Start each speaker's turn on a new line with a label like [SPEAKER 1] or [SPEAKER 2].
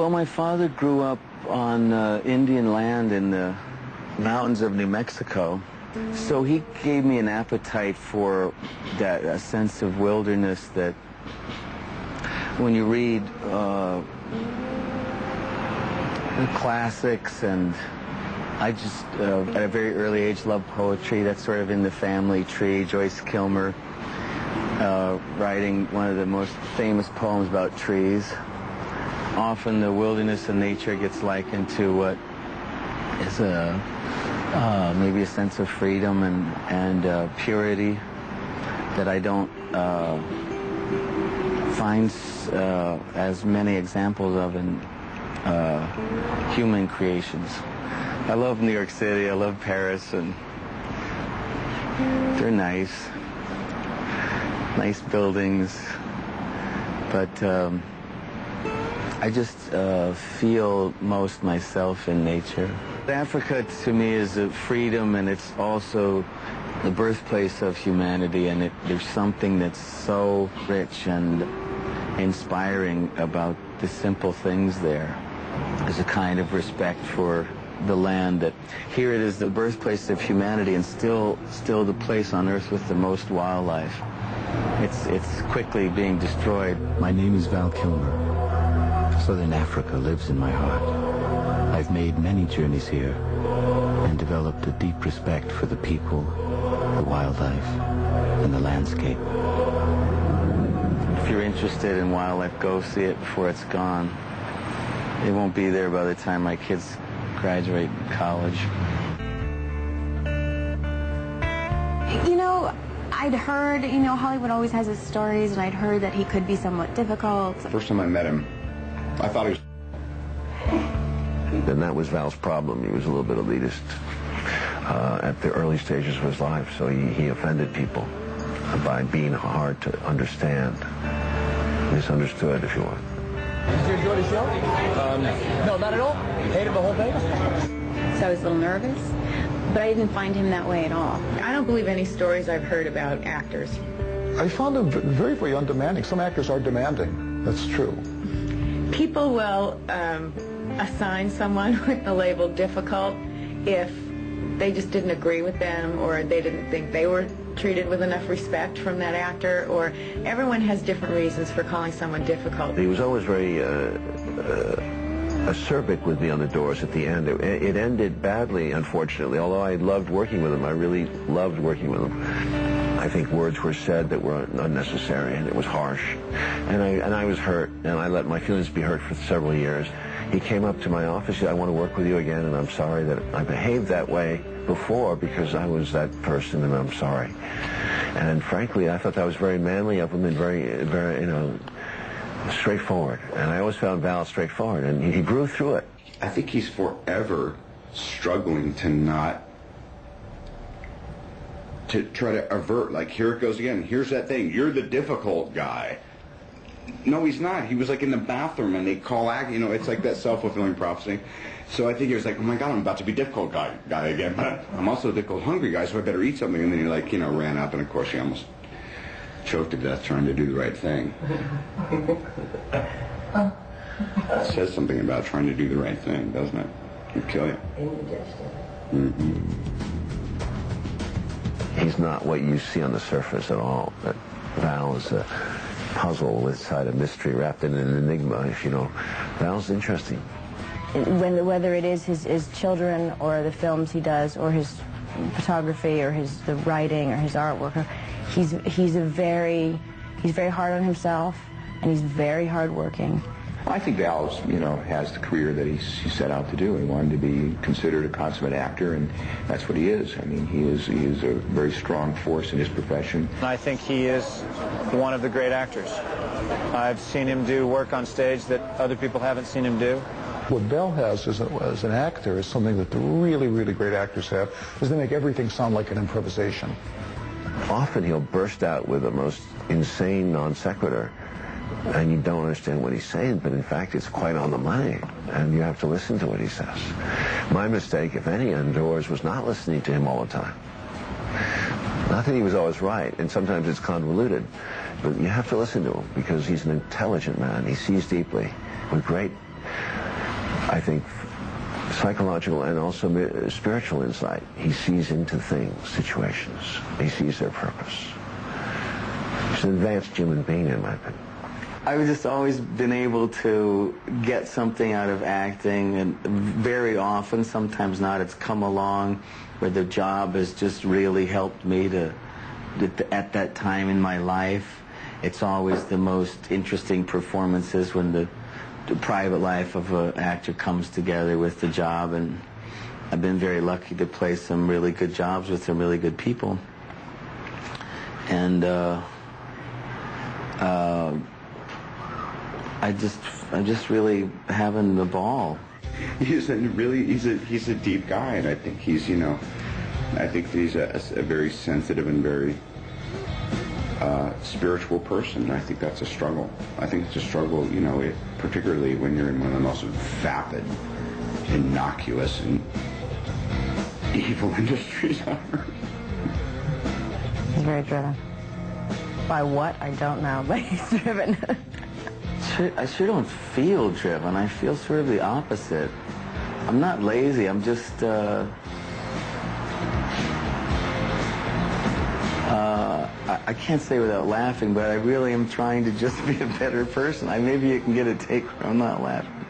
[SPEAKER 1] Well, my father grew up on Indian land in the mountains of New Mexico. So he gave me an appetite for that, a sense of wilderness that when you read the classics, and I just, at a very early age, loved poetry. That's sort of in the family tree. Joyce Kilmer writing one of the most famous poems about trees. Often the wilderness and nature gets likened to what is maybe a sense of freedom and purity that I don't find as many examples of in human creations. I love New York City, I love Paris, and they're nice buildings, but I just feel most myself in nature. Africa to me is a freedom, and it's also the birthplace of humanity, and there's something that's so rich and inspiring about the simple things there. There's a kind of respect for the land that here it is the birthplace of humanity, and still the place on earth with the most wildlife. It's quickly being destroyed.
[SPEAKER 2] My name is Val Kilmer. Southern Africa lives in my heart. I've made many journeys here and developed a deep respect for the people, the wildlife, and the landscape.
[SPEAKER 1] If you're interested in wildlife, go see it before it's gone. It won't be there by the time my kids graduate college.
[SPEAKER 3] You know, I'd heard, Hollywood always has his stories, and I'd heard that he could be somewhat difficult.
[SPEAKER 4] First time I met him, I thought he was...
[SPEAKER 5] And that was Val's problem. He was a little bit elitist at the early stages of his life, so he offended people by being hard to understand. Misunderstood, if you want.
[SPEAKER 6] Did you enjoy the show? No, not at all. Hated the whole thing?
[SPEAKER 3] So I was a little nervous, but I didn't find him that way at all.
[SPEAKER 7] I don't believe any stories I've heard about actors.
[SPEAKER 6] I found him very, very undemanding. Some actors are demanding. That's true.
[SPEAKER 7] People will assign someone with the label difficult if they just didn't agree with them, or they didn't think they were treated with enough respect from that actor, or everyone has different reasons for calling someone difficult.
[SPEAKER 5] He was always very acerbic with me on the doors at the end. It ended badly, unfortunately, although I loved working with him. I really loved working with him. I think words were said that were unnecessary, and it was harsh. And I was hurt, and I let my feelings be hurt for several years. He came up to my office, he said, I want to work with you again, and I'm sorry that I behaved that way before because I was that person, and I'm sorry. And frankly, I thought that was very manly of him and very, very, straightforward. And I always found Val straightforward, and he grew through it.
[SPEAKER 4] I think he's forever struggling to try to avert, like, here it goes again, here's that thing, you're the difficult guy. No, he's not. He was like in the bathroom and they call it's like that self-fulfilling prophecy. So I think he was like, oh my God, I'm about to be difficult guy again, but I'm also a difficult hungry guy, so I better eat something. And then he ran up, and of course he almost choked to death trying to do the right thing. It says something about trying to do the right thing, doesn't it? It'll kill you. Mm-hmm.
[SPEAKER 5] He's not what you see on the surface at all. That Val is a puzzle inside a mystery wrapped in an enigma, if you know. Val's interesting.
[SPEAKER 3] Whether it is his children or the films he does or his photography or the writing or his artwork, he's very hard on himself, and he's very hardworking.
[SPEAKER 8] I think Val, has the career that he set out to do. He wanted to be considered a consummate actor, and that's what he is. I mean, he is a very strong force in his profession.
[SPEAKER 9] I think he is one of the great actors. I've seen him do work on stage that other people haven't seen him do.
[SPEAKER 6] What Val has as an actor is something that the really, really great actors have, is they make everything sound like an improvisation.
[SPEAKER 5] Often he'll burst out with the most insane non sequitur, and you don't understand what he's saying, but in fact it's quite on the money, and you have to listen to what he says. My mistake, if any, indoors was not listening to him all the time. Not that he was always right, and sometimes it's convoluted, but you have to listen to him because he's an intelligent man. He sees deeply with great I think, psychological and also spiritual insight. He sees into things, situations. He sees their purpose. He's an advanced human being, in my opinion.
[SPEAKER 1] I've just always been able to get something out of acting, and very often, sometimes not, it's come along where the job has just really helped me to at that time in my life. It's always the most interesting performances when the private life of an actor comes together with the job, and I've been very lucky to play some really good jobs with some really good people. And I'm just really having the ball.
[SPEAKER 4] He's a deep guy, and I think he's, you know, I think he's a very sensitive and very spiritual person. I think that's a struggle. I think it's a struggle, you know, particularly when you're in one of the most vapid, innocuous, and evil industries on earth.
[SPEAKER 3] He's very driven. By what? I don't know, but he's driven.
[SPEAKER 1] I sure don't feel driven. I feel sort of the opposite. I'm not lazy. I'm just I can't say without laughing, but I really am trying to just be a better person. Maybe you can get a take where I'm not laughing.